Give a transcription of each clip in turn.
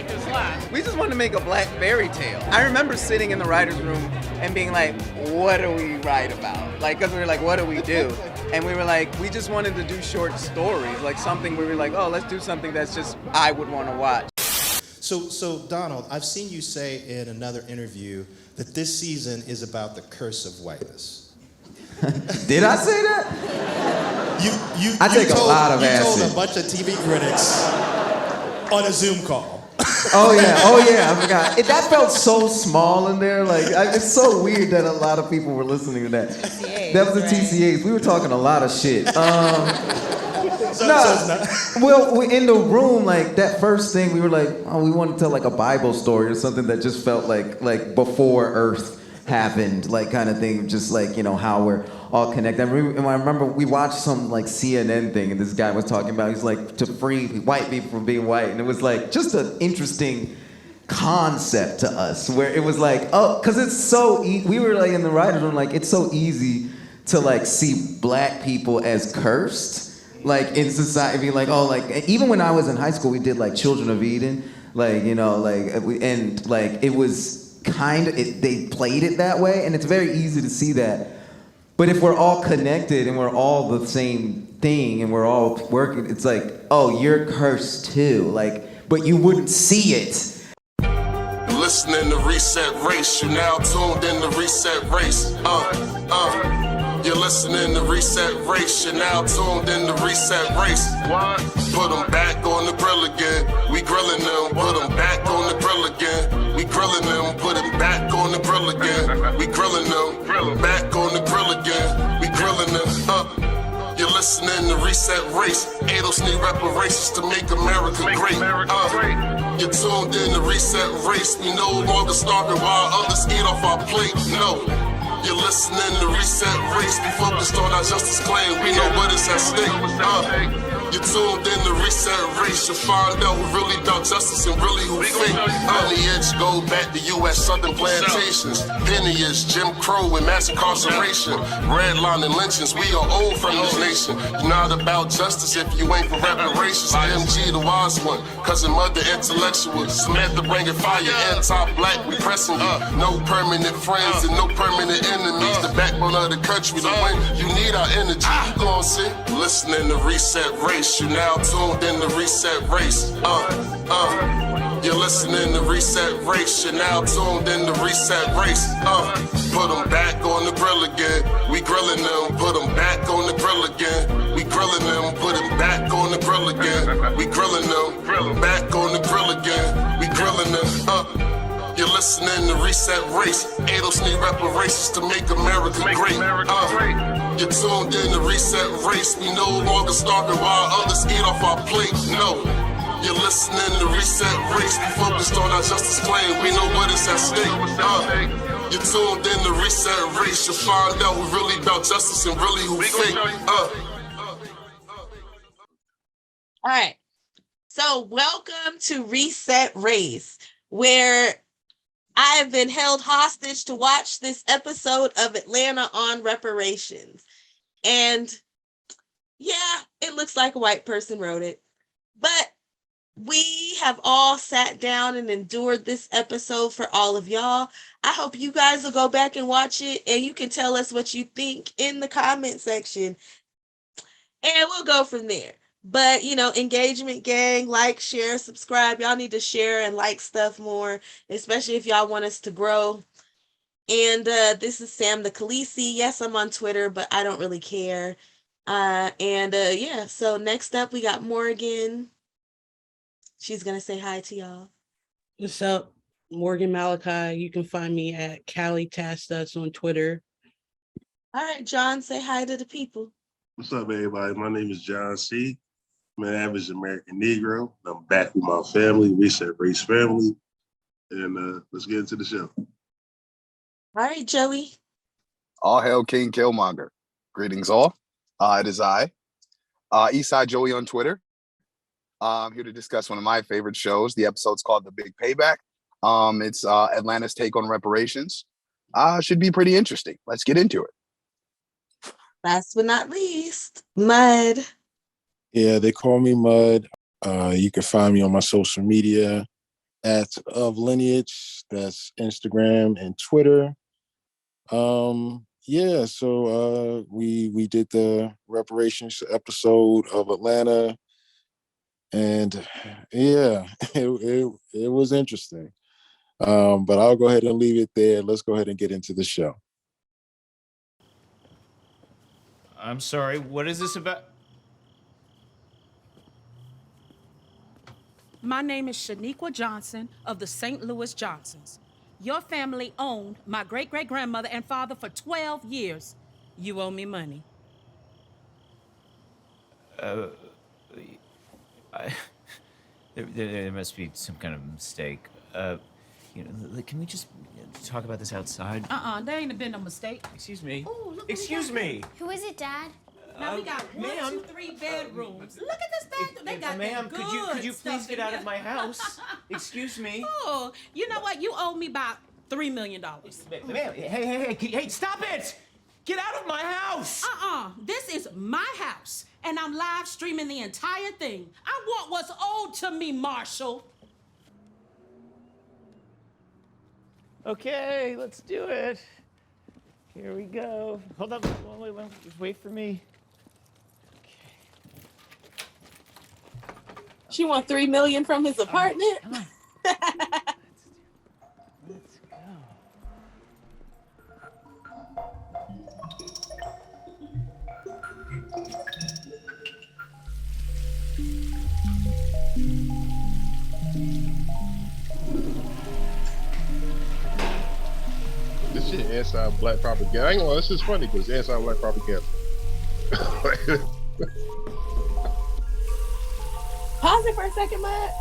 make us laugh. We just wanted to make a black fairy tale. I remember sitting in the writer's room and being like, what do we write about? Like, because we were like, what do we do? And we were like, we just wanted to do short stories, like something where we were like, oh, let's do something that's just I would want to watch. So Donald, I've seen you say in another interview that this season is about the curse of whiteness. Did I say that? I take a lot of acid. You told a bunch of TV critics on a Zoom call. Oh yeah, I forgot. That felt so small in there. Like it's so weird that a lot of people were listening to that. TCAs, That was the right? TCAs. We were talking a lot of shit. So it's not. Well, in the room, like that first thing, we were like, oh, we want to tell like a Bible story or something that just felt like before Earth happened, like kind of thing, just like, you know, how we're all connected. I remember we watched some like CNN thing and this guy was talking about, he's like, to free white people from being white. And it was like just an interesting concept to us where it was like, oh, because it's so, we were like in the writer's room, like it's so easy to like see black people as cursed. Like in society, being like, oh, like even when I was in high school, we did like Children of Eden, like, you know, like and like it was kind of they played it that way, and it's very easy to see that. But if we're all connected and we're all the same thing and we're all working, it's like, oh, you're cursed too, like, but you wouldn't see it. Listening to Reset Race, you now tuned in to Reset Race. You're listening to Reset Race, you're now tuned in to Reset Race. What? Put them back on the grill again. We grilling them, put them back on the grill again. We grilling them, put them back on the grill again. We grilling them, back on the grill again. We grilling them, You're listening to Reset Race. ADOS need reparations to make America great. You're tuned in to Reset Race. We no longer starving while others eat off our plate. No. You're listening to Reset Race. We focused on our justice claim. We know what is at stake. You're tuned in to Reset Race. You'll find out who really about justice and really who fake. Lineage go back to US Southern plantations. Lineage, Jim Crow and mass incarceration. Redline and lynchings. We are old from this nation. You're not about justice if you ain't for reparations. MG the wise one. Cousin mother intellectual. Samantha bringing fire. Anti-black, we pressing you. No permanent friends and no permanent enemies. The backbone of the country. To win, you need our energy. You gon' see. Listening to Reset Race. You now tuned in to Reset Race. You're listening to Reset Race. You're now tuned in to Reset Race. Put them back on the grill again. We grilling them. Put them back on the grill again. We grilling them. Put them back on the grill again. We grilling them. Back on the grill again. We grilling them. You're listening to Reset Race. ADOS need reparations to make America great. You're tuned in to Reset Race. We no longer starving while others eat off our plate. No. You're listening to Reset Race. We focused on our justice claim. We know what is at stake. You're tuned in to Reset Race. You'll find out who really about justice and really who fake. All right. So welcome to Reset Race, where I have been held hostage to watch this episode of Atlanta on reparations. And yeah, it looks like a white person wrote it. But we have all sat down and endured this episode for all of y'all. I hope you guys will go back and watch it, and you can tell us what you think in the comment section. And we'll go from there. But, you know, engagement gang, like, share, subscribe. Y'all need to share and like stuff more, especially if y'all want us to grow. And this is Sam the Khaleesi. Yes, I'm on Twitter, but I don't really care. Yeah, so next up we got Morgan. She's going to say hi to y'all. What's up? Morgan Malachi. You can find me at Callie Tastas on Twitter. All right, John, say hi to the people. What's up, everybody? My name is John C. I'm an average American Negro. I'm back with my family, Reset Race family. And let's get into the show. All right, Joey. All hail King Killmonger. Greetings all. It is I, Eastside Joey on Twitter. I'm here to discuss one of my favorite shows. The episode's called The Big Payback. It's Atlanta's take on reparations. Should be pretty interesting. Let's get into it. Last but not least, Mud. Yeah, they call me Mud. You can find me on my social media of Lineage. That's Instagram and Twitter. Yeah, so we did the reparations episode of Atlanta, and yeah, it was interesting. But I'll go ahead and leave it there. Let's go ahead and get into the show. I'm sorry, what is this about? My name is Shaniqua Johnson of the St. Louis Johnsons. Your family owned my great-great-grandmother and father for 12 years. You owe me money. There must be some kind of mistake. Can we just talk about this outside? There ain't been no mistake. Excuse me. Ooh, look what Excuse we got. me. Who is it, Dad? Now we got one, ma'am. 2, 3 bedrooms. Look at this bathroom. They got Ma'am, that could you good please stuff get in out here. of my house? Excuse me. Oh, you know what? You owe me about $3 million. Ma'am, hey, stop it! Get out of my house! This is my house, and I'm live streaming the entire thing. I want what's owed to me, Marshall. Okay, let's do it. Here we go. Hold on, wait, just wait for me. She want $3 million from his apartment. Let's go. This shit anti-black propaganda. I ain't gonna lie, this is funny because it's anti-black propaganda. Pause it for a second, Matt.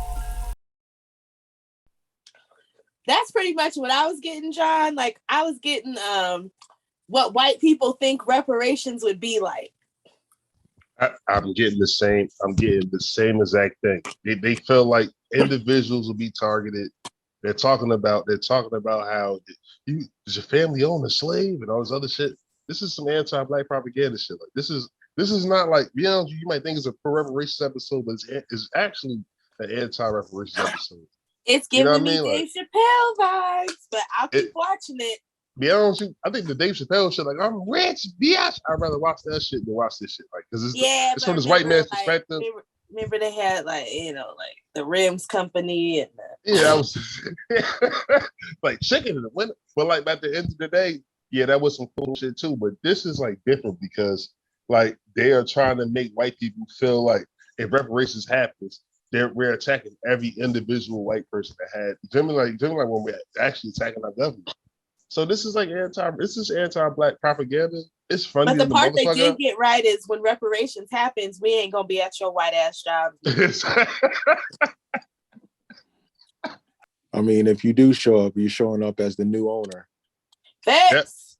That's pretty much what I was getting, John. Like, I was getting what white people think reparations would be like. I'm getting the same. I'm getting the same exact thing. They feel like individuals will be targeted. They're talking about how does your family own a slave and all this other shit. This is some anti-black propaganda shit. Like this is not like, you know, you might think it's a pro-reparations episode, but it's actually an anti-reparations episode. It's giving me Dave Chappelle vibes, but I'll keep watching it. Yeah, I think the Dave Chappelle shit, like, I'm rich, bitch. I'd rather watch that shit than watch this shit. Like, because it's from this white man's perspective. Remember they had like the Rims Company and I was like chicken in the winter. But like at the end of the day, yeah, that was some cool shit too. But this is like different because like they are trying to make white people feel like if reparations happens, we're attacking every individual white person that had generally like when we're actually attacking our government. So this is like anti-black propaganda. It's funny. But the part they did get right is when reparations happens, we ain't gonna be at your white ass job. I mean, if you do show up, you're showing up as the new owner. Thanks.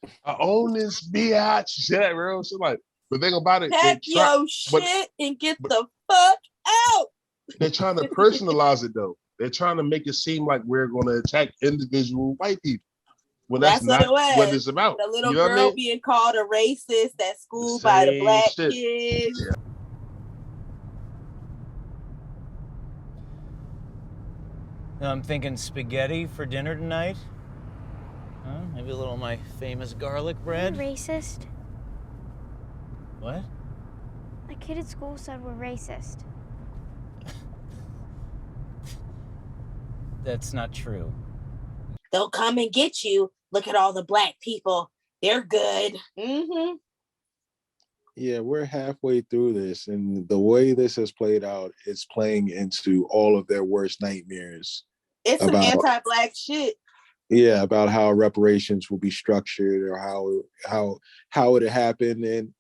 Yep. I own this biatch. Yeah, bro. So like, but thing about it, pack your shit and get the fuck out. They're trying to personalize it though. They're trying to make it seem like we're going to attack individual white people. Well, that's not what it's about. The little girl being called a racist at school by the black kids. Yeah. I'm thinking spaghetti for dinner tonight. Maybe a little of my famous garlic bread. You're racist. What? A kid at school said we're racist. That's not true. They'll come and get you. Look at all the black people. They're good. Mm-hmm. Yeah, we're halfway through this, and the way this has played out, it's playing into all of their worst nightmares. It's some anti-black shit. Yeah, about how reparations will be structured or how it happened, and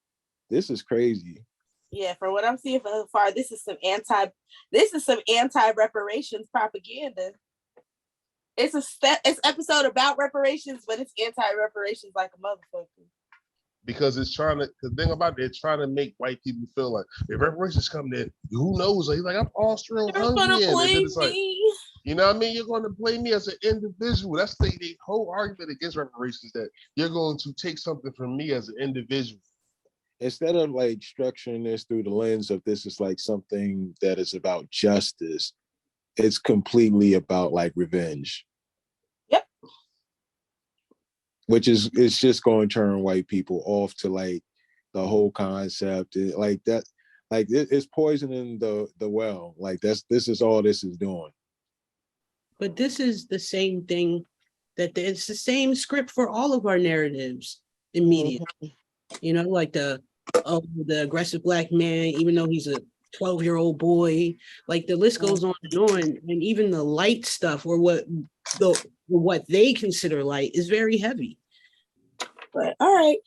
this is crazy. Yeah, from what I'm seeing so far, this is some anti-reparations propaganda. It's episode about reparations, but it's anti-reparations like a motherfucker. Because the thing about it, it's trying to make white people feel like if reparations come in, who knows? Like, he's like, I'm Austrian Hungarian. And it's like, you know what I mean? You're going to blame me as an individual. That's the whole argument against reparations, that you're going to take something from me as an individual. Instead of like structuring this through the lens of this is like something that is about justice, it's completely about like revenge. Yep. Which is, it's just going to turn white people off to like the whole concept, like that, like it's poisoning the well. Like this is all this is doing. But this is the same thing it's the same script for all of our narratives in media. You know, like the aggressive black man, even though he's a 12-year-old boy, like the list goes on, and even the light stuff, or what they consider light, is very heavy. But all right,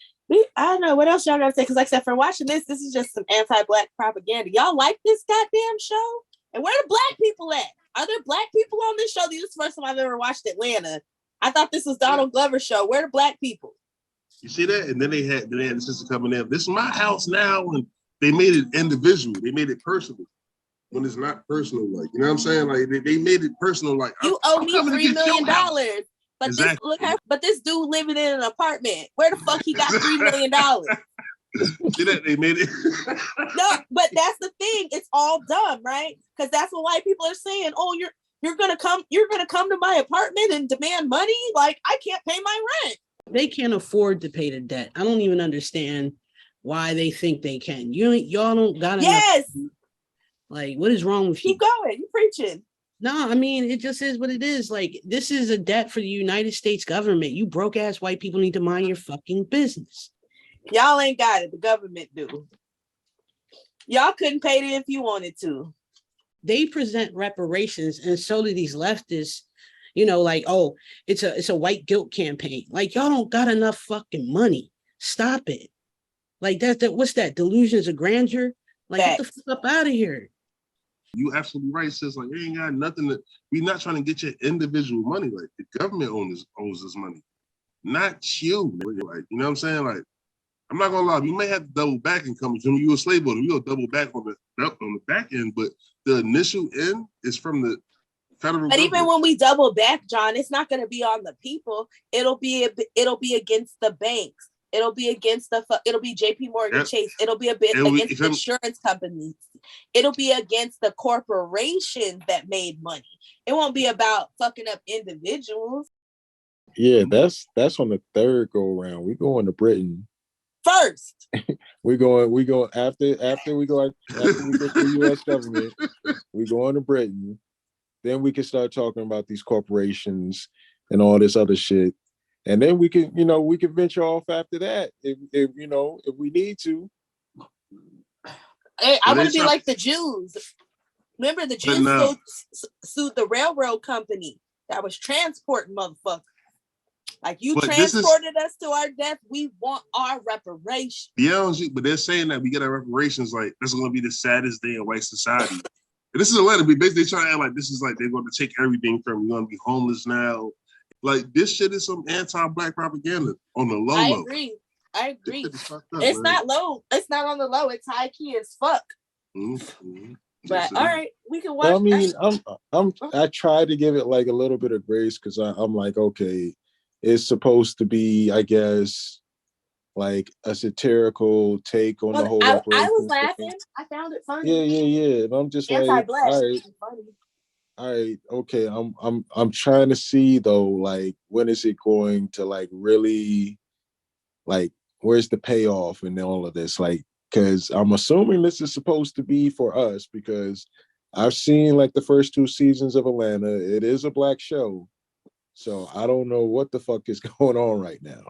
I don't know what else y'all gotta say, because like I said, from watching this is just some anti-black propaganda. Y'all like this goddamn show? And where the black people at? Are there black people on this show? This is the first time I've ever watched Atlanta. I thought this was Donald Glover's show. Where the black people? You see that? And then they had the sister coming in. This is my house now, and they made it individual. They made it personal. When it's not personal, like, you know what I'm saying? Like they made it personal. Like, you owe me $3 million. But exactly. this dude living in an apartment. Where the fuck he got $3 million? See that? They made it. No, but that's the thing. It's all dumb, right? Because that's what white people are saying. Oh, you're gonna come to my apartment and demand money? Like, I can't pay my rent. They can't afford to pay the debt. I don't even understand why they think they can. Y'all don't got enough. Yes. Like, what is wrong with you? Keep going. You preaching. No, I mean, it just is what it is. Like, this is a debt for the United States government. You broke ass white people need to mind your fucking business. Y'all ain't got it. The government do. Y'all couldn't pay it if you wanted to. They present reparations, and so do these leftists. You know, like, oh, it's a white guilt campaign. Like, y'all don't got enough fucking money. Stop it. Like, that what's that? Delusions of grandeur? Like, get the fuck up out of here. You absolutely right, sis. Like, you ain't got nothing to. We're not trying to get your individual money. Like, the government owns this money, not you. Like, you know what I'm saying? Like, I'm not gonna lie. You may have to double back and come from you a slave owner. You gonna double back on the back end, but the initial end is from the federal. But even when we double back, John, it's not gonna be on the people. It'll be against the banks. It'll be against it'll be JP Morgan Chase. It'll be against insurance companies. It'll be against the corporations that made money. It won't be about fucking up individuals. Yeah, that's on the third go around. We going to Britain first. we go after we get the US government, we going to Britain. Then we can start talking about these corporations and all this other shit. And then we can venture off after that if we need to. I want to be like the Jews. Remember, the Jews sued the railroad company that was transporting motherfuckers. Like, you transported us to our death. We want our reparations. Yeah, but they're saying that we get our reparations. Like, this is going to be the saddest day in white society. And this is a letter. They basically trying to act like this is like they're going to take everything from you. You're going to be homeless now. Like, this shit is some anti-black propaganda on the low. I agree. It's not low. It's not on the low. It's high key as fuck. Mm-hmm. But all right, we can watch. I mean, I try to give it like a little bit of grace because I'm like, okay, it's supposed to be, I guess, like a satirical take on the whole. I was laughing. I found it funny. Yeah. And I'm just anti-black. Like, all right, okay. I'm trying to see though, like, when is it going to like really, like, where's the payoff and all of this? Like, because I'm assuming this is supposed to be for us because I've seen like the first 2 seasons of Atlanta. It is a black show. So I don't know what the fuck is going on right now.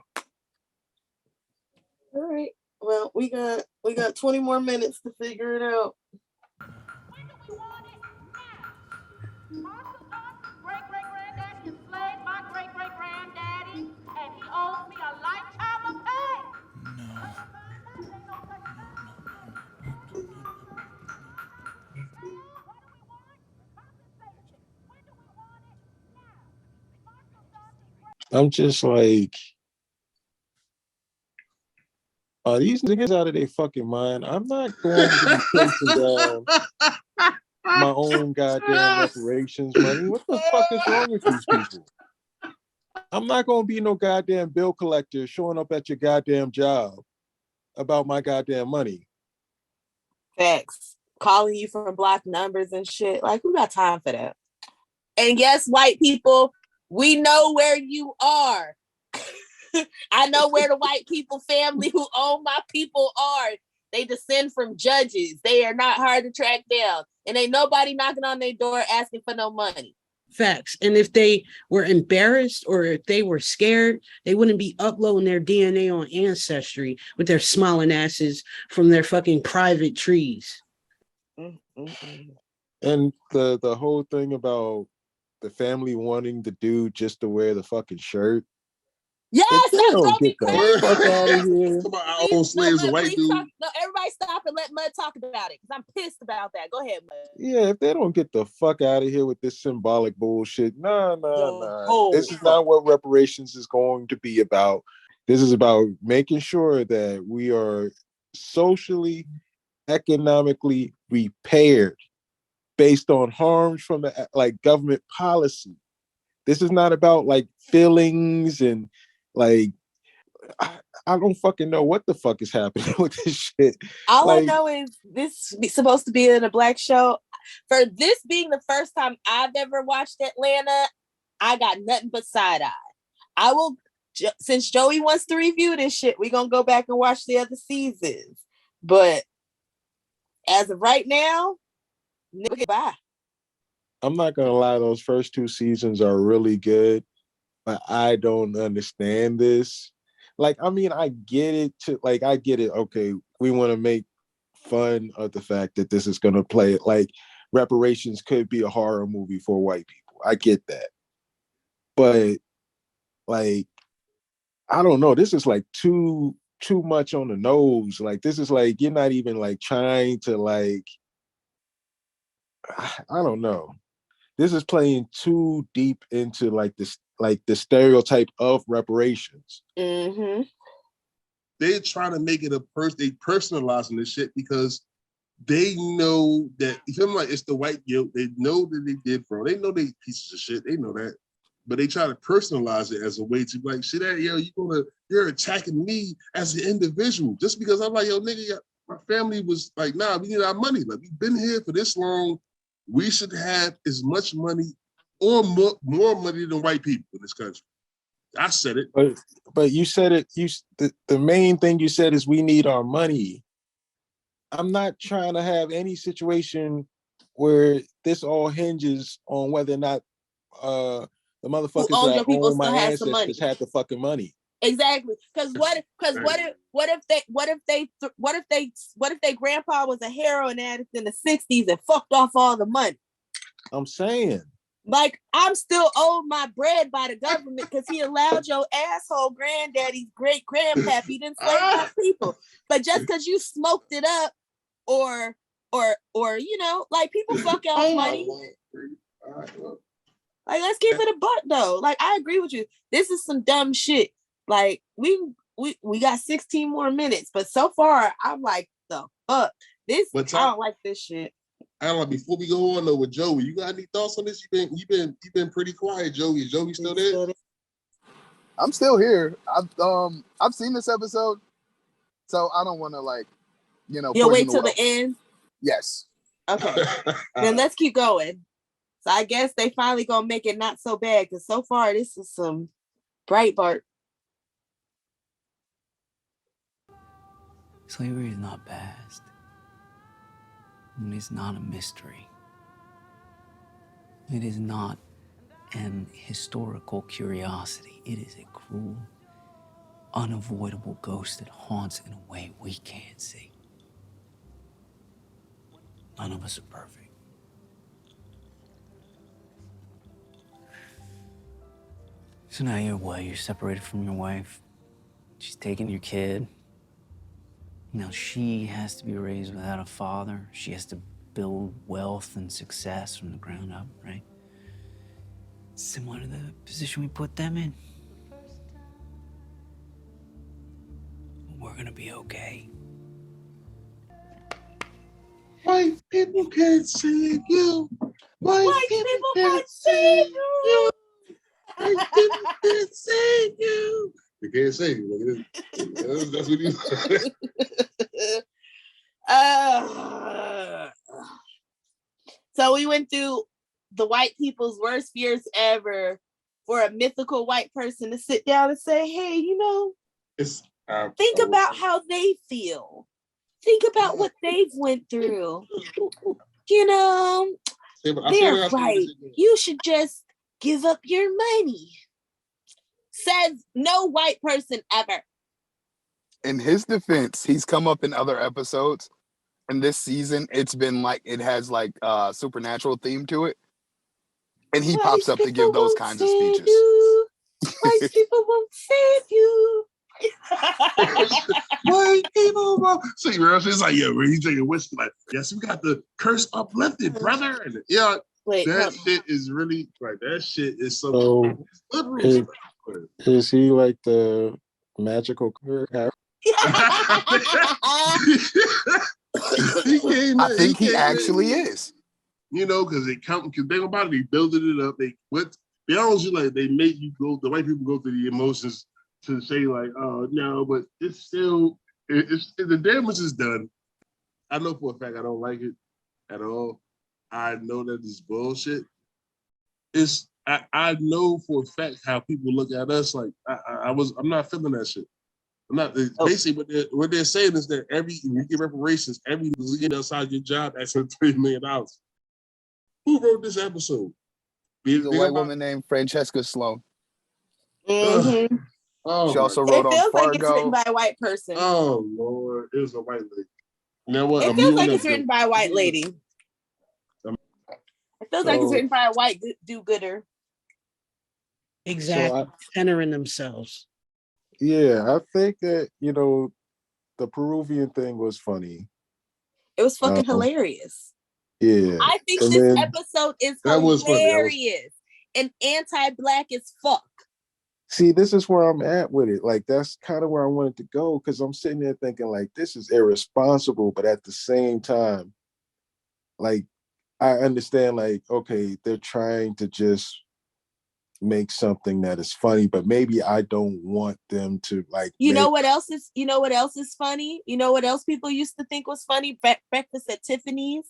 All right. Well, we got 20 more minutes to figure it out. When do we want it? Now. Martha's great-great-granddaddy enslaved my great-great-granddaddy, and he owes me a lifetime of pay. I'm just like, are these niggas out of their fucking mind? I'm not going to be chasing down my own goddamn reparations money. What the fuck is wrong with these people? I'm not going to be no goddamn bill collector showing up at your goddamn job about my goddamn money. Facts. Calling you from block numbers and shit. Like, who got time for that? And yes, white people, we know where you are. I know where the white people family who own my people are. They descend from judges. They are not hard to track down. And ain't nobody knocking on their door asking for no money. Facts. And if they were embarrassed or if they were scared, they wouldn't be uploading their DNA on Ancestry with their smiling asses from their fucking private trees. And the whole thing about the family wanting the dude just to wear the fucking shirt. Yes, that's don't get the fuck out of here. Come on, our own slaves, a white dude. Everybody stop and let Mud talk about it, because I'm pissed about that. Go ahead, Mud. Yeah, if they don't get the fuck out of here with this symbolic bullshit, nah. This is not what reparations is going to be about. This is about making sure that we are socially, economically repaired based on harms from the like government policy. This is not about like feelings and like I don't fucking know what the fuck is happening with this shit. All I know is this supposed to be in a Black show. For this being the first time I've ever watched Atlanta, I got nothing but side eye. I will, since Joey wants to review this shit, we're gonna go back and watch the other seasons. But as of right now, nigga, bye. I'm not gonna lie, those first 2 seasons are really good, but I don't understand this. Like, I mean, I get it. Okay, we want to make fun of the fact that this is gonna play it like Reparations could be a horror movie for white people. I get that, but like, I don't know. This is like too much on the nose. Like, this is like you're not even like trying to like. I don't know. This is playing too deep into like this, like the stereotype of reparations. Mm-hmm. They're trying to make it they personalizing this shit because they know that, you feel like it's the white guilt. They know that they did wrong. They know they pieces of shit. They know that. But they try to personalize it as a way to like, shit, you're attacking me as an individual. Just because I'm like, yo, nigga, my family was like, nah, we need our money. Like, we've been here for this long. We should have as much money or more money than white people in this country. I said it. But you said it, the main thing you said is we need our money. I'm not trying to have any situation where this all hinges on whether or not the motherfuckers that own my ancestors had the fucking money. Exactly. Because what if they grandpa was a heroin addict in the 60s and fucked off all the money? I'm saying. Like, I'm still owed my bread by the government because he allowed your asshole granddaddy's great grandpappy to enslave my people. But just because you smoked it up or you know, like, people fuck off money. Like, let's keep it a buck though. Like, I agree with you. This is some dumb shit. Like, we got 16 more minutes, but so far I'm like, the fuck? I don't like this shit. I don't know. Before we go on though with Joey, you got any thoughts on this? You've been pretty quiet, Joey. Is Joey still there? I'm still here. I've seen this episode, so I don't want to like, You'll wait till the end. Yes. Okay. Then let's keep going. So I guess they finally gonna make it not so bad, because so far this is some Breitbart. Slavery is not past. It is not a mystery. It is not an historical curiosity. It is a cruel, unavoidable ghost that haunts in a way we can't see. None of us are perfect. So now you're separated from your wife. She's taking your kid. Now she has to be raised without a father. She has to build wealth and success from the ground up, right? Similar to the position we put them in. We're gonna be okay. White people can't save you. White people can't save you. White people can't save you. They can't save you. Look at this. That's what you. So we went through the white people's worst fears ever for a mythical white person to sit down and say, hey, you know, think about how they feel. Think about what they've went through. You know, they're right. You should just give up your money. Says no white person ever. In his defense, he's come up in other episodes. And this season, it's been like, it has like a supernatural theme to it. And he pops up to give those kinds of speeches. White people won't save you. White people won't. See, it's like, yeah, when he's drinking whiskey, like, yes, we got the curse uplifted, brother. And yeah, that shit is really, like, that shit is so liberal. Is he like the magical I think he actually is. You know, because they come, because they about to be building it up. They always like they make you go. The white people go through the emotions to say like, oh no, but it's still, the damage is done. I know for a fact I don't like it at all. I know that it's bullshit. I know for a fact how people look at us. Like I'm not feeling that shit. I'm not. Basically, what they're saying is that when you get reparations, every get outside your job asking $3 million. Who wrote this episode? There's a white woman named Francesca Sloan. Mm-hmm. She also wrote on Fargo. It feels like it's written by a white person. Oh Lord, it was a white lady. You know what? It feels like it's written by a white lady. It feels like it's written by a white do-gooder. Exactly. Centering themselves. Yeah, I think that, you know, the Peruvian thing was funny. It was fucking hilarious. Yeah. I think this episode is hilarious and anti-black as fuck. See, this is where I'm at with it. Like, that's kind of where I wanted to go, because I'm sitting there thinking, like, this is irresponsible, but at the same time, like, I understand, like, okay, they're trying to just make something that is funny, but maybe I don't want them to, like, you know what else is funny? You know what else people used to think was funny? Breakfast at Tiffany's.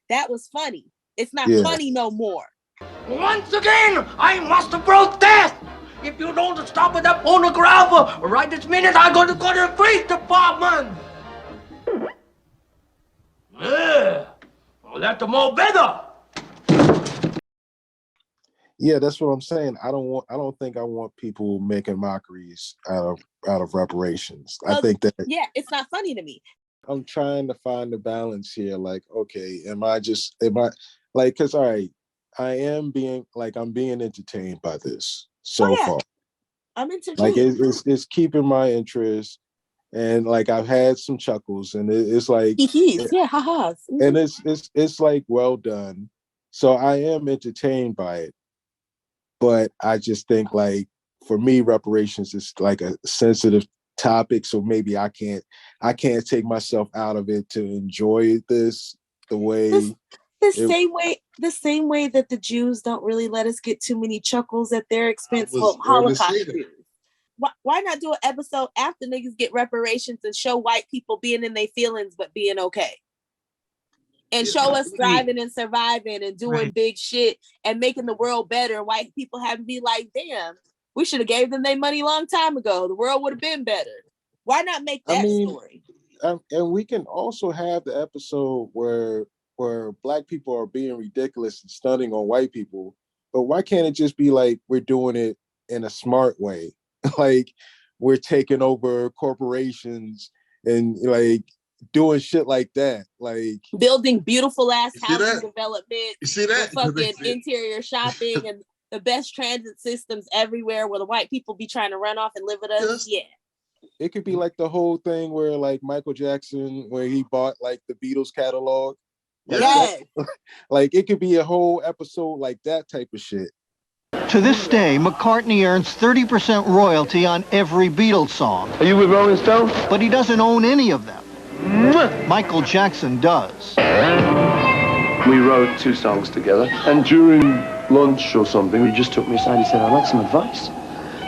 That was funny. It's not funny no more. Once again, I must protest. If you don't stop with that phonograph right this minute, I'm going to call the police department. Yeah, well, that's more better. Yeah, that's what I'm saying. I don't think I want people making mockeries out of reparations. I think that it's not funny to me. I'm trying to find the balance here. Like, okay, am I like, because all right, I'm being entertained by this so far. I'm entertained. Like, it's keeping my interest, and like I've had some chuckles, and it's like ha-has. Mm-hmm. And it's like well done. So I am entertained by it. But I just think, like, for me, reparations is like a sensitive topic, so maybe I can't take myself out of it to enjoy this the way the same way that the Jews don't really let us get too many chuckles at their expense for Holocaust. Why not do an episode after niggas get reparations and show white people being in their feelings but being okay? And show us thriving and surviving and doing big shit and making the world better. White people have to be like, damn, we should have gave them their money a long time ago. The world would have been better. Why not make that story? And we can also have the episode where black people are being ridiculous and stunting on white people. But why can't it just be like we're doing it in a smart way? Like, we're taking over corporations and like doing shit like that, like building beautiful ass housing development. You see that? Fucking interior shopping and the best transit systems everywhere, where the white people be trying to run off and live with us. Yeah, it could be like the whole thing where like Michael Jackson, where he bought like the Beatles catalog. Like, like it could be a whole episode like that type of shit. To this day, McCartney earns 30% royalty on every Beatles song. Are you with Rolling Stone? But he doesn't own any of them. Michael Jackson does. We wrote 2 songs together, and during lunch or something, he just took me aside. He said, I'd like some advice.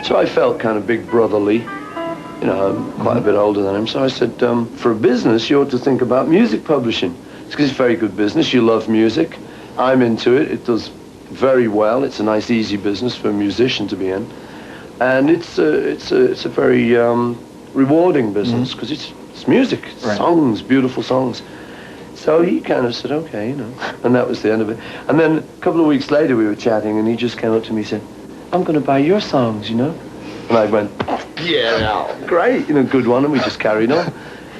So I felt kind of big brotherly. You know, I'm quite a bit older than him. So I said, for a business, you ought to think about music publishing. It's because it's very good business. You love music. I'm into it. It does very well. It's a nice, easy business for a musician to be in. And it's a very rewarding business because it's music, songs, beautiful songs. So he kind of said, okay, you know, and that was the end of it. And then a couple of weeks later we were chatting and he just came up to me and said, I'm going to buy your songs, you know. And I went, yeah, great, you know, good one. And we just carried on.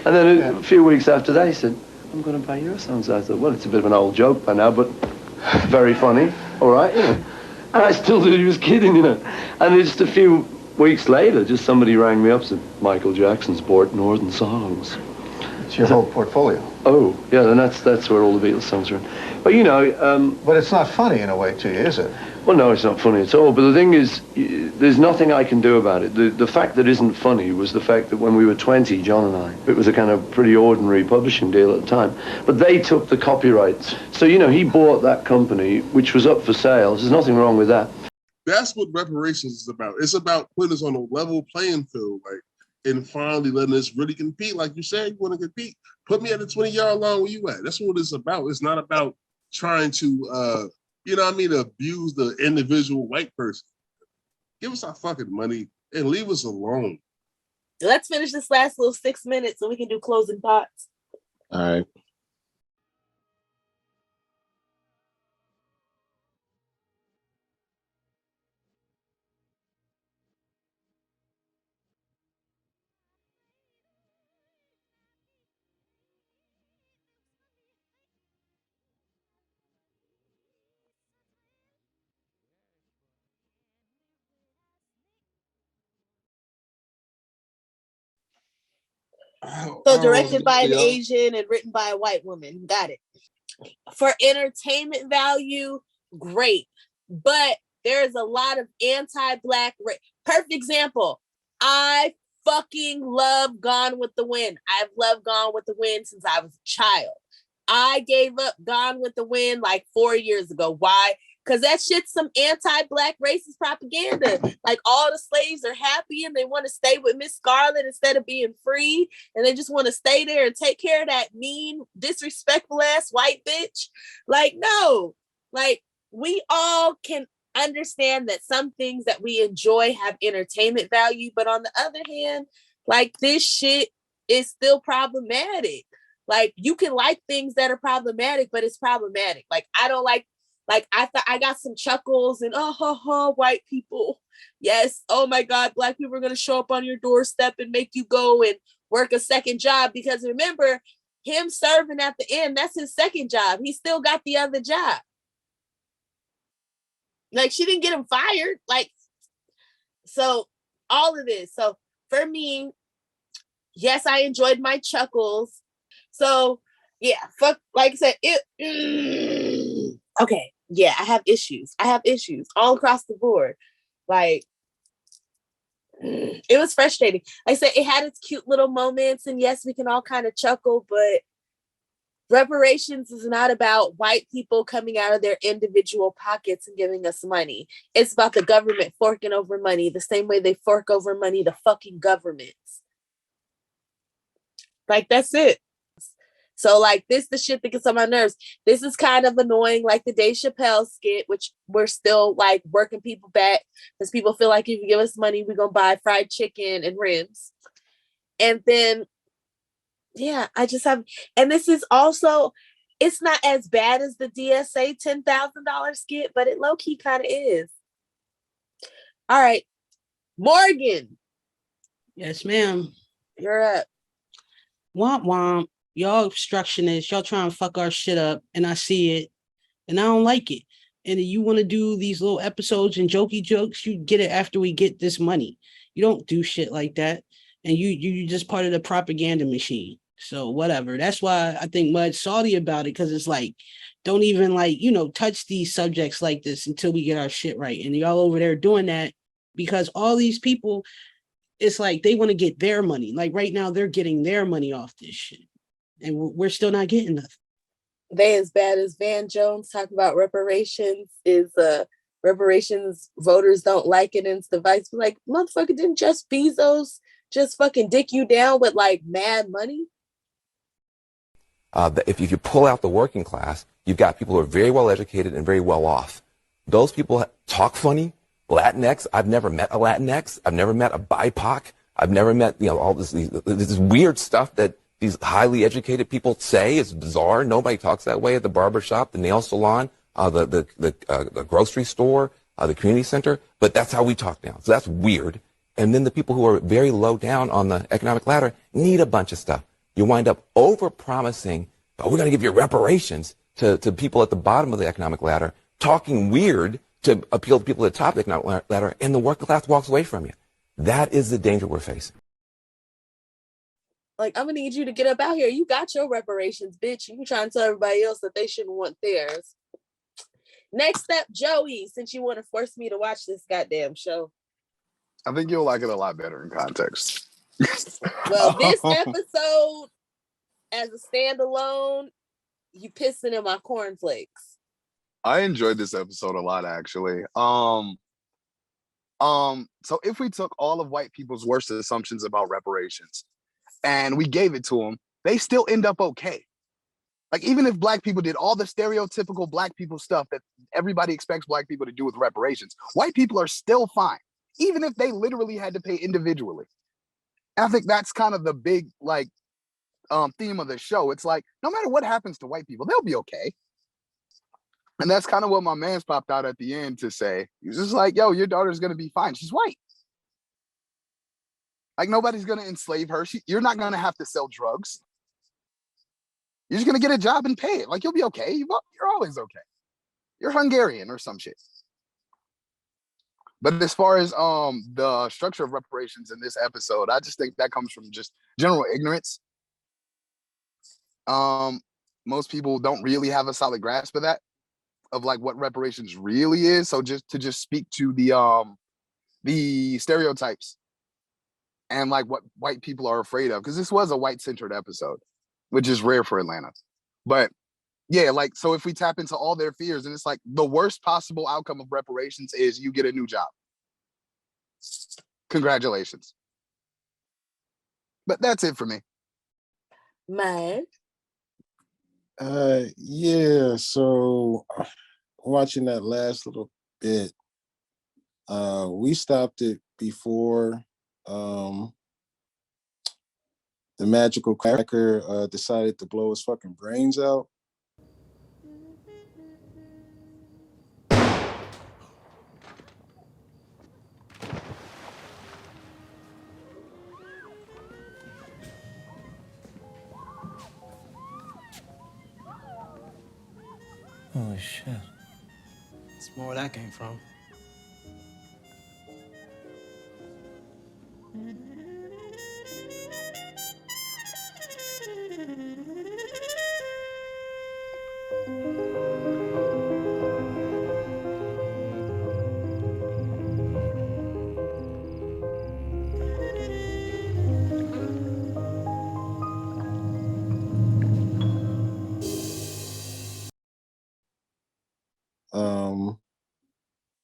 And then a few weeks after that he said, I'm going to buy your songs. I thought, well, it's a bit of an old joke by now, but very funny, all right, you know. And I still thought he was kidding, you know. And just a few weeks later, just somebody rang me up and said, Michael Jackson's bought Northern songs. It's your whole portfolio. Oh, yeah, and that's where all the Beatles songs are in. But, you know... but it's not funny in a way to you, is it? Well, no, it's not funny at all. But the thing is, there's nothing I can do about it. The fact that isn't funny was the fact that when we were 20, John and I, it was a kind of pretty ordinary publishing deal at the time. But they took the copyrights. So, you know, he bought that company, which was up for sale. There's nothing wrong with that. That's what reparations is about. It's about putting us on a level playing field, like, and finally letting us really compete. Like you said, you want to compete. Put me at the 20-yard line where you at. That's what it's about. It's not about trying to, you know what I mean, abuse the individual white person. Give us our fucking money and leave us alone. Let's finish this last little 6 minutes so we can do closing thoughts. All right. So directed by an Asian and written by a white woman. Got it. For entertainment value, great. But there's a lot of anti-black perfect example. I fucking love Gone with the Wind. I've loved Gone with the Wind since I was a child. I gave up Gone with the Wind like 4 years ago. Why? Because that shit's some anti-black racist propaganda. Like all the slaves are happy and they want to stay with Miss Scarlet instead of being free. And they just want to stay there and take care of that mean, disrespectful ass white bitch. Like, no. Like, we all can understand that some things that we enjoy have entertainment value. But on the other hand, like, this shit is still problematic. Like, you can like things that are problematic, but it's problematic. Like, I don't like I got some chuckles and white people. Yes. Oh my God. Black people are going to show up on your doorstep and make you go and work a second job. Because remember, him serving at the end, that's his second job. He still got the other job. Like, she didn't get him fired. Like, so all of this. So for me, yes, I enjoyed my chuckles. So yeah, fuck, like I said, okay. Yeah, I have issues all across the board. Like, it was frustrating. Like I said, it had its cute little moments, and yes, we can all kind of chuckle, but reparations is not about white people coming out of their individual pockets and giving us money. It's about the government forking over money the same way they fork over money to fucking governments. Like, that's it. So, like, this the shit that gets on my nerves. This is kind of annoying, like the Dave Chappelle skit, which we're still, like, working people back because people feel like if you give us money, we're going to buy fried chicken and ribs. And then, yeah, I just have, and this is also, it's not as bad as the DSA $10,000 skit, but it low-key kind of is. All right. Morgan. Yes, ma'am. You're up. Womp womp. Y'all obstructionists, y'all trying to fuck our shit up, and I see it, and I don't like it. And you want to do these little episodes and jokey jokes, you get it after we get this money. You don't do shit like that, and you just part of the propaganda machine. So whatever. That's why I think Mud's salty about it, because it's like, don't even touch these subjects like this until we get our shit right. And y'all over there doing that because all these people, it's like they want to get their money. Like right now, they're getting their money off this shit. And we're still not getting nothing. They as bad as Van Jones talk about reparations is reparations voters don't like it, and it's the vice. Like, motherfucker, didn't Jeff Bezos just fucking dick you down with like mad money? If you pull out the working class, you've got people who are very well educated and very well off. Those people talk funny. Latinx, I've never met a Latinx. I've never met a BIPOC. I've never met, all this weird stuff that these highly educated people say is bizarre. Nobody talks that way at the barber shop, the nail salon, the grocery store, the community center. But that's how we talk now. So that's weird. And then the people who are very low down on the economic ladder need a bunch of stuff. You wind up over-promising, oh, we're going to give you reparations to people at the bottom of the economic ladder, talking weird to appeal to people at the top of the economic ladder, and the working class walks away from you. That is the danger we're facing. Like, I'm gonna need you to get up out here. You got your reparations, bitch. You trying to tell everybody else that they shouldn't want theirs. Next up, Joey, since you want to force me to watch this goddamn show. I think you'll like it a lot better in context. Well, this episode, as a standalone, you pissing in my cornflakes. I enjoyed this episode a lot, actually. So if we took all of white people's worst assumptions about reparations and we gave it to them, they still end up okay. Like, even if black people did all the stereotypical black people stuff that everybody expects black people to do with reparations, white people are still fine, even if they literally had to pay individually. And I think that's kind of the big, theme of the show. It's like, no matter what happens to white people, they'll be okay. And that's kind of what my man's popped out at the end to say. He's just like, yo, your daughter's going to be fine. She's white. Like, nobody's going to enslave her. You're not going to have to sell drugs. You're just going to get a job and pay it. Like, you'll be okay. You're always okay. You're Hungarian or some shit. But as far as the structure of reparations in this episode, I just think that comes from just general ignorance. Most people don't really have a solid grasp of that, of like what reparations really is. So just to speak to the stereotypes and like what white people are afraid of, because this was a white-centered episode, which is rare for Atlanta. But yeah, like, so if we tap into all their fears, and it's like the worst possible outcome of reparations is you get a new job. Congratulations. But that's it for me. Man. Yeah, so watching that last little bit, we stopped it before the magical cracker decided to blow his fucking brains out. Holy shit. That's more where that came from.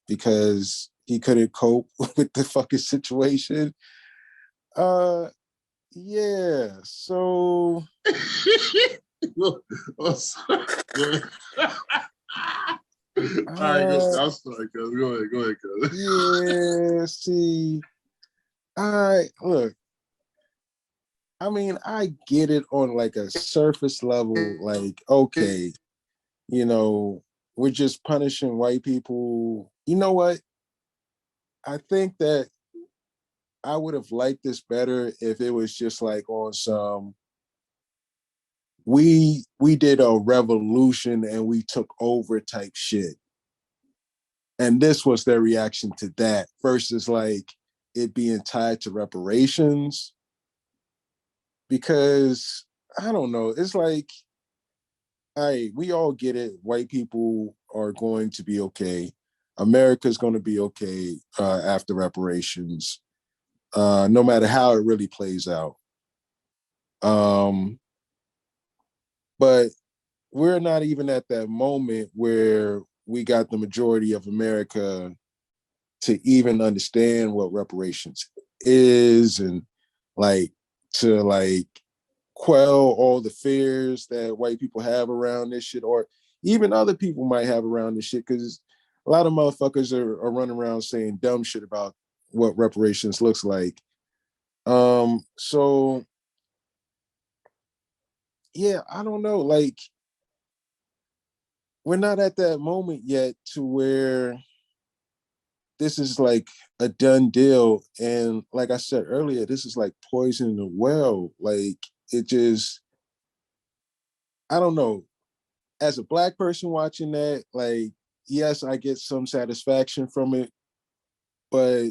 Because he couldn't cope with the fucking situation. Yeah, so All right, I'm sorry, cuz. Go ahead, cuz. Yeah, see, look, I mean, I get it on like a surface level, like, okay, we're just punishing white people. You know what? I think that I would have liked this better if it was just like on some, we did a revolution and we took over type shit. And this was their reaction to that versus like it being tied to reparations. Because I don't know, it's like, we all get it. White people are going to be okay. America's going to be okay after reparations, no matter how it really plays out. But we're not even at that moment where we got the majority of America to even understand what reparations is and like to like quell all the fears that white people have around this shit, or even other people might have around this shit. Because a lot of motherfuckers are running around saying dumb shit about what reparations looks like. So yeah, I don't know. Like, we're not at that moment yet to where this is like a done deal. And like I said earlier, this is like poison in the well. Like, it just, I don't know. As a Black person watching that, like, yes, I get some satisfaction from it, but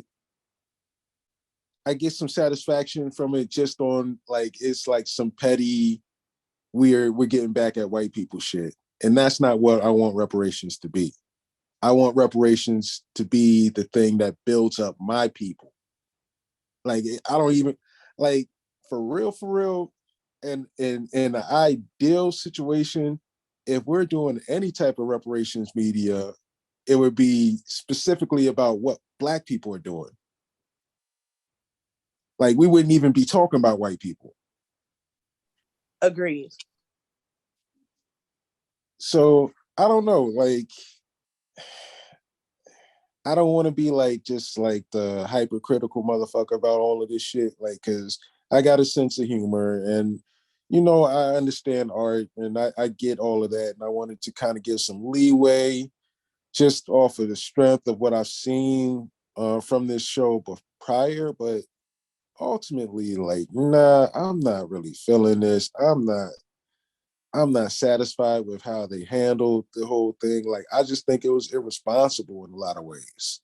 I get some satisfaction from it just on like, it's like some petty, we're getting back at white people shit. And that's not what I want reparations to be. I want reparations to be the thing that builds up my people. Like, I don't even, like, for real, and in an ideal situation, if we're doing any type of reparations media, it would be specifically about what Black people are doing. Like, we wouldn't even be talking about white people. Agreed. So I don't know, like, I don't want to be like just like the hypercritical motherfucker about all of this shit, like, because I got a sense of humor and, you know, I understand art and I get all of that. And I wanted to kind of give some leeway just off of the strength of what I've seen from this show prior. But ultimately, like, nah, I'm not really feeling this. I'm not satisfied with how they handled the whole thing. Like, I just think it was irresponsible in a lot of ways.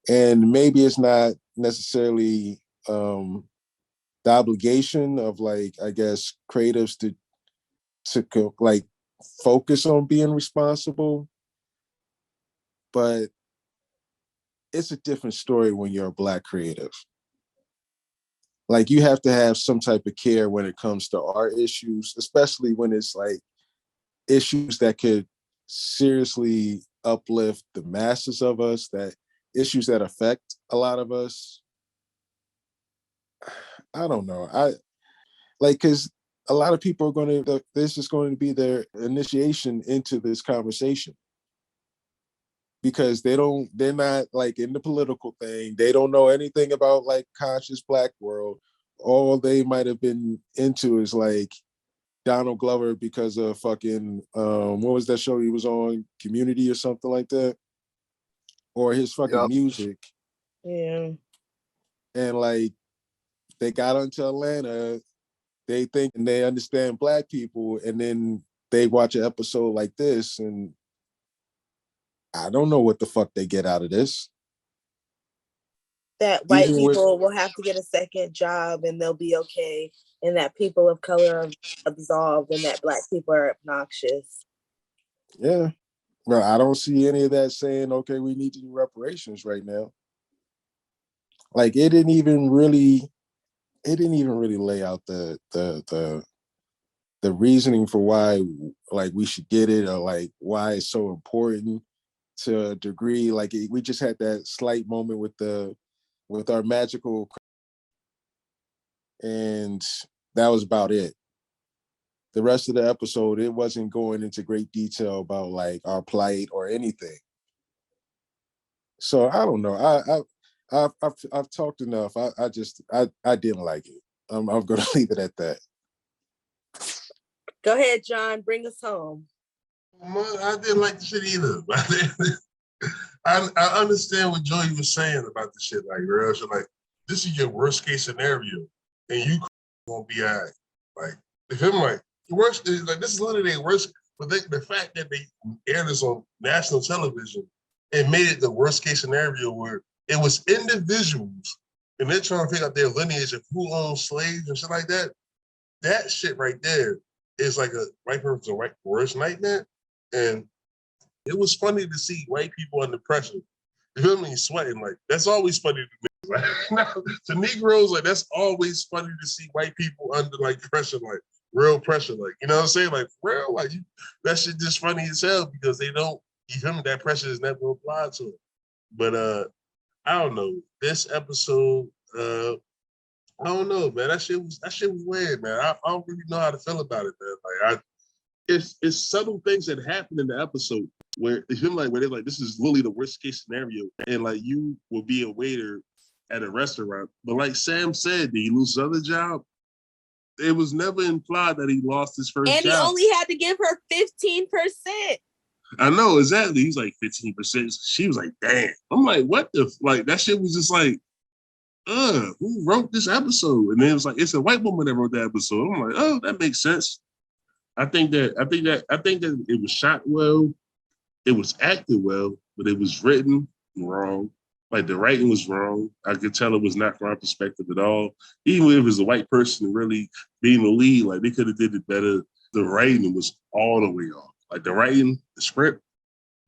And maybe it's not necessarily the obligation of, like, I guess, creatives to like focus on being responsible, but it's a different story when you're a Black creative. Like, you have to have some type of care when it comes to art issues, especially when it's like issues that could seriously uplift the masses of us, that issues that affect a lot of us. I don't know. I like, because a lot of people are going to, this is going to be their initiation into this conversation, because they're not like in the political thing. They don't know anything about like conscious Black world. All they might have been into is like Donald Glover because of fucking what was that show he was on, Community or something like that, or his fucking music. Yeah. And like, they got onto Atlanta, they think and they understand Black people, and then they watch an episode like this, and I don't know what the fuck they get out of this. That white Even people will have to get a second job and they'll be okay, and that people of color are absolved, and that Black people are obnoxious. Yeah. Well, I don't see any of that saying, okay, we need to do reparations right now. Like, it didn't even really lay out the reasoning for why, like, we should get it, or like why it's so important to a degree. Like, we just had that slight moment with our magical, and that was about it. The rest of the episode, it wasn't going into great detail about like our plight or anything. So I don't know. I've talked enough. I didn't like it. I'm going to leave it at that. Go ahead, John. Bring us home. I didn't like the shit either. I understand what Joey was saying about the shit. Like, real shit. Like, this is your worst case scenario, and you gonna be all right. Like, if him like worst, like this is literally their worst. But the fact that they aired this on national television, it made it the worst case scenario where it was individuals and they're trying to figure out their lineage of who owns slaves and shit like that. That shit right there is like a white person's worst nightmare. And it was funny to see white people under pressure. You feel me? Sweating. Like, that's always funny to me. Like, to Negroes, like, that's always funny to see white people under like pressure, like real pressure. Like, you know what I'm saying? Like, real, like, that shit just funny as hell because they don't, you feel me? That pressure is never applied to them. But I don't know. This episode, I don't know, man. That shit was weird, man. I don't really know how to feel about it, man. Like, it's subtle things that happen in the episode where it's been like where they're like, this is literally the worst case scenario, and like you will be a waiter at a restaurant, but like Sam said, did he lose his other job? It was never implied that he lost his first And job. he only had to give her 15%. I know, exactly. He's like 15%. She was like, damn. I'm like, what the like that shit was just like, who wrote this episode? And then it was like, it's a white woman that wrote that episode. I'm like, oh, that makes sense. I think that it was shot well, it was acted well, but it was written wrong. Like the writing was wrong. I could tell it was not from our perspective at all. Even if it was a white person really being the lead, like they could have did it better. The writing was all the way off. Like the writing, the script,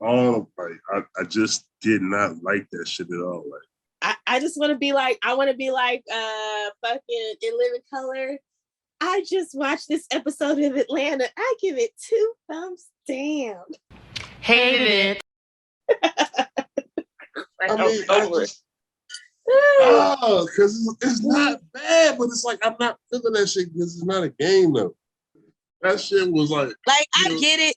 all like I just did not like that shit at all. Like I just want to be like, fucking In Living Color. I just watched this episode of Atlanta. I give it 2 thumbs down. Hated it. because it's not bad, but it's like I'm not feeling that shit because it's not a game though. That shit was like I get it.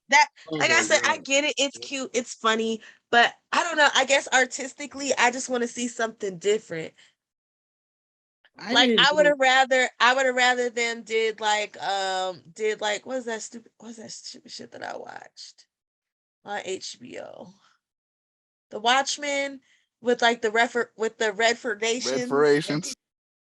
I get it. It's cute. It's funny, but I don't know. I guess artistically, I just want to see something different. I would have rather them did what's that stupid shit that I watched on HBO? The Watchmen with like the Redfordations. Reparations.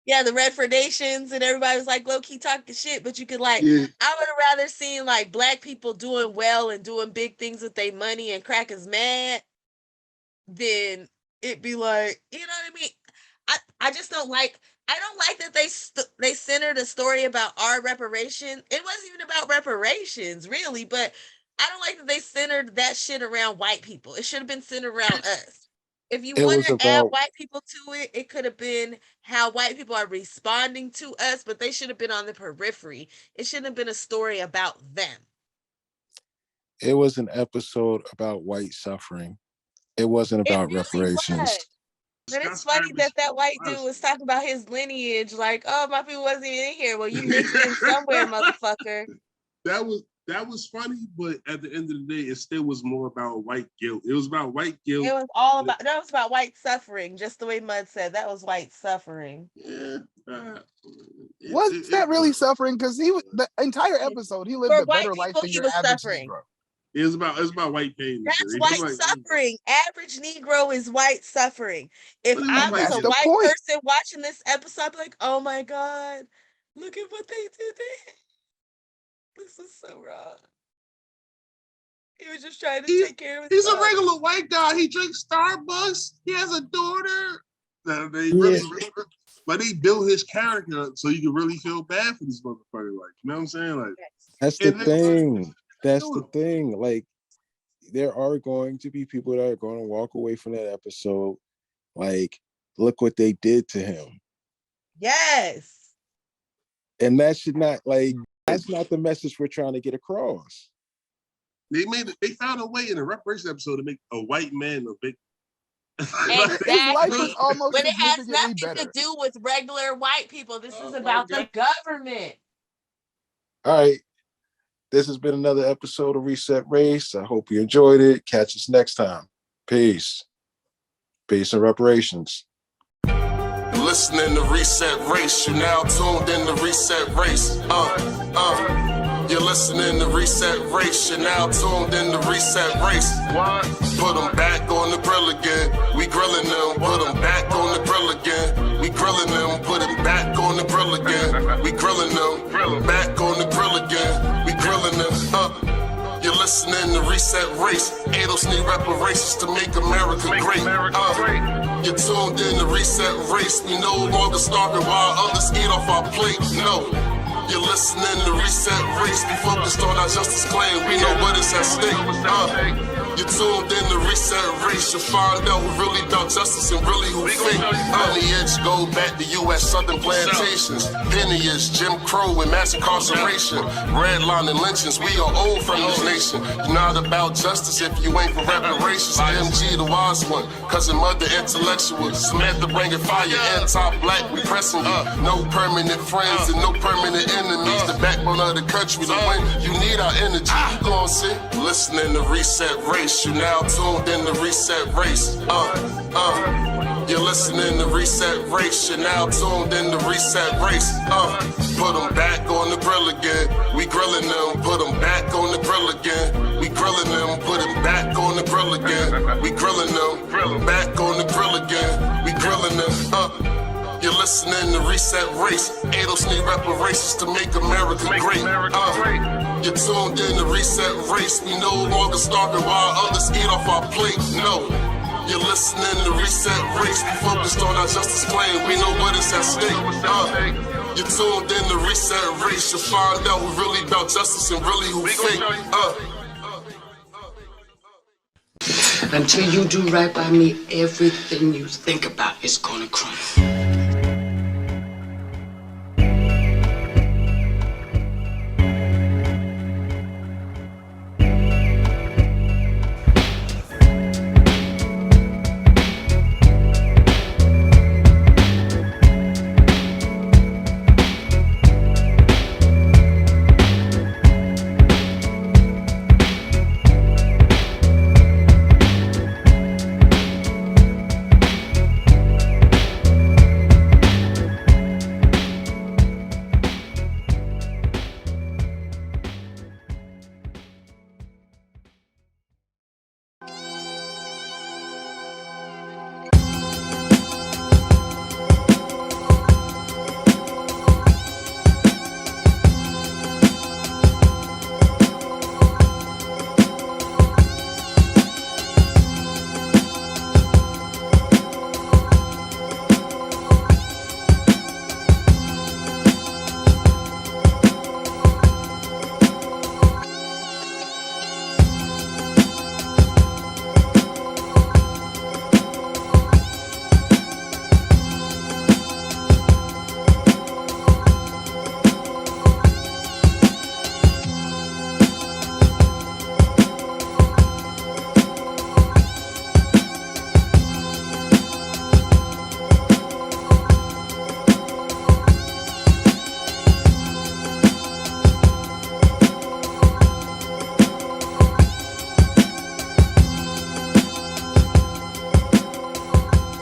Yeah, the Redfordations, and everybody was like low key talking shit, but you could I would have rather seen like Black people doing well and doing big things with their money and crackers mad than it be like, you know what I mean? I just don't like. I don't like that they centered a story about our reparation. It wasn't even about reparations, really, but I don't like that they centered that shit around white people. It should have been centered around us. If you want to add white people to it, it could have been how white people are responding to us, but they should have been on the periphery. It shouldn't have been a story about them. It was an episode about white suffering. It wasn't about reparations. But it's funny that white dude was talking about his lineage, like, oh, my people wasn't even in here. Well, you mixed in somewhere, motherfucker. That was funny, but at the end of the day, it still was more about white guilt. It was about white guilt. It was all about that was about white suffering, just the way Mud said. That was white suffering. Yeah. Was that really suffering? Because the entire episode, he lived a better life than your average Negro. It's about white pain. That's white suffering. Average Negro is white suffering. If I was a white person watching this episode, I'd be like, oh my God, look at what they did there. This is so wrong. He was just trying to take care of his He's a regular white guy. He drinks Starbucks. He has a daughter. But he built his character up so you can really feel bad for this motherfucker. Like, you know what I'm saying? Like, that's the thing. That's the thing. Like, there are going to be people that are going to walk away from that episode. Like, look what they did to him. Yes. And that should not, like, that's not the message we're trying to get across. They found a way in a reparations episode to make a white man a big. Exactly. But it has nothing to do with regular white people. This is about the government. All right. This has been another episode of Reset Race. I hope you enjoyed it. Catch us next time. Peace. Peace and reparations. Listening to Reset Race, you now tuned in to Reset Race. You're listening to Reset Race, you're now tuned in to Reset Race. Put them back on the grill again. We grilling them, put them back on the grill again. We grilling them, put them back on the grill again. We grilling them, back on the grill again. We grilling them, You're listening to Reset Race. ADOS need reparations to make America great. You're tuned in to Reset Race. We no longer starving while others eat off our plate. No. You're listening to Reset Race. We focused on our justice claim. We know what is at stake. You're tuned in to Reset Race. You'll find out who really about justice and really who fake. Lineage go back to US Southern plantations. Lineage, Jim Crow and mass incarceration. Redlining lynchings. We are old from this nation. You're not about justice if you ain't for reparations. MG the wise one. Cousin Mother intellectual. Samantha bringing fire. Anti-black. We pressing you. No permanent friends and no permanent enemies. The backbone of the country to win. You need our energy. You gon' see. You're listening to Reset Race. You now tuned in to Reset Race. You're listening to Reset Race. You're now tuned in to Reset Race. Put them back on the grill again. We grilling them. Put them back on the grill again. We grilling them. Put them back on the grill again. We grilling them. Back on the grill again. We grilling them. You're listening to Reset Race. ADOS need reparations to make America great. You're tuned in to Reset Race. We no longer starving while others eat off our plate. No. You're listening to Reset Race. We focused on our justice claim. We know what is at stake. You're tuned in to Reset Race. You'll find out we're really about justice and really who fake. Until you do right by me, everything you think about is gonna crumble.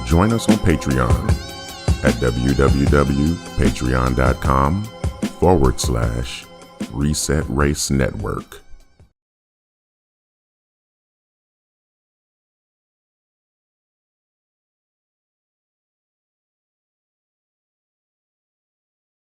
Join us on Patreon at www.patreon.com/Reset Race Network.